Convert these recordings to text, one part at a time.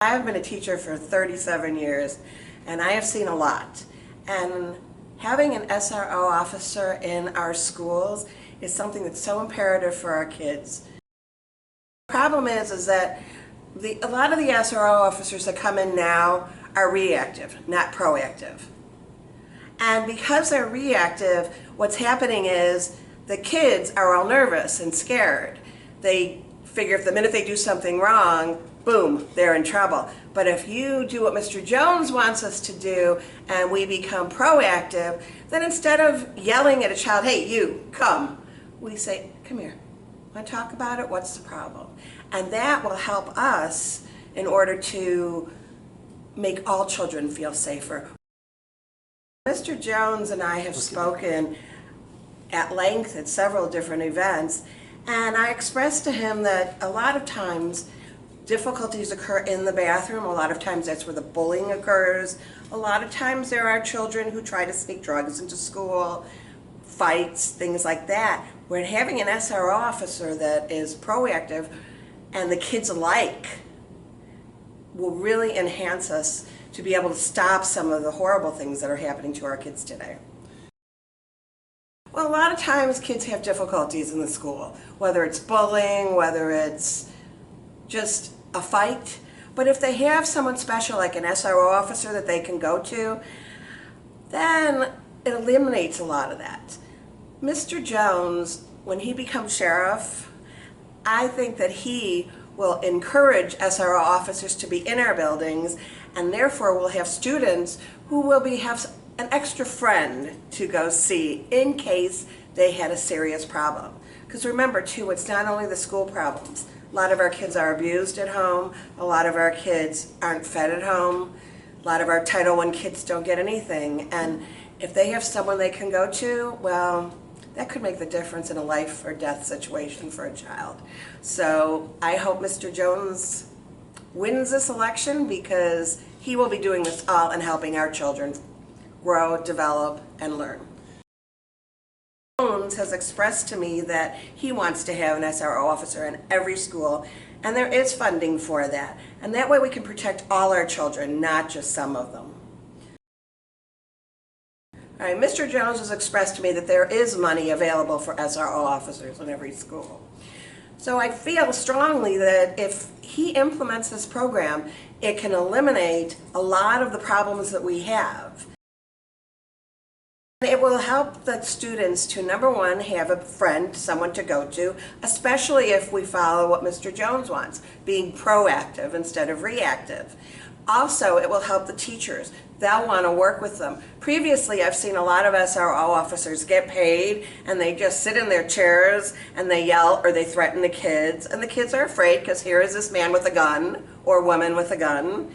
I have been a teacher for 37 years and I have seen a lot. And having an SRO officer in our schools is something that's so imperative for our kids. The problem is that a lot of the SRO officers that come in now are reactive, not proactive. And because they're reactive, what's happening is the kids are all nervous and scared. They figure if the minute they do something wrong, boom, they're in trouble. But if you do what Mr. Jones wants us to do and we become proactive, then instead of yelling at a child, hey, you, come, we say, come here, want to talk about it? What's the problem? And that will help us in order to make all children feel safer. Mr. Jones and I have spoken at length at several different events, and I expressed to him that a lot of times difficulties occur in the bathroom. A lot of times that's where the bullying occurs. A lot of times there are children who try to sneak drugs into school, fights, things like that. We're having an SRO officer that is proactive and the kids alike will really enhance us to be able to stop some of the horrible things that are happening to our kids today. Well, a lot of times kids have difficulties in the school, whether it's bullying, whether it's just a fight. But if they have someone special like an SRO officer that they can go to, then it eliminates a lot of that. Mr. Jones, when he becomes sheriff, I think that he will encourage SRO officers to be in our buildings, and therefore we'll have students who will have an extra friend to go see in case they had a serious problem. Because remember too, it's not only the school problems. A lot of our kids are abused at home. A lot of our kids aren't fed at home. A lot of our Title I kids don't get anything. And if they have someone they can go to, well, that could make the difference in a life or death situation for a child. So I hope Mr. Jones wins this election because he will be doing this all and helping our children grow, develop, and learn. Jones has expressed to me that he wants to have an SRO officer in every school, and there is funding for that. And that way we can protect all our children, not just some of them. All right, Mr. Jones has expressed to me that there is money available for SRO officers in every school. So I feel strongly that if he implements this program, it can eliminate a lot of the problems that we have. It will help the students to, number one, have a friend, someone to go to, especially if we follow what Mr. Jones wants, being proactive instead of reactive. Also, it will help the teachers. They'll want to work with them. Previously, I've seen a lot of SRO officers get paid and they just sit in their chairs and they yell or they threaten the kids, and the kids are afraid because here is this man with a gun or woman with a gun.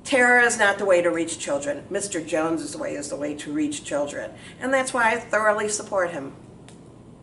Terror is not the way to reach children. Mr. Jones' way is the way to reach children. And that's why I thoroughly support him.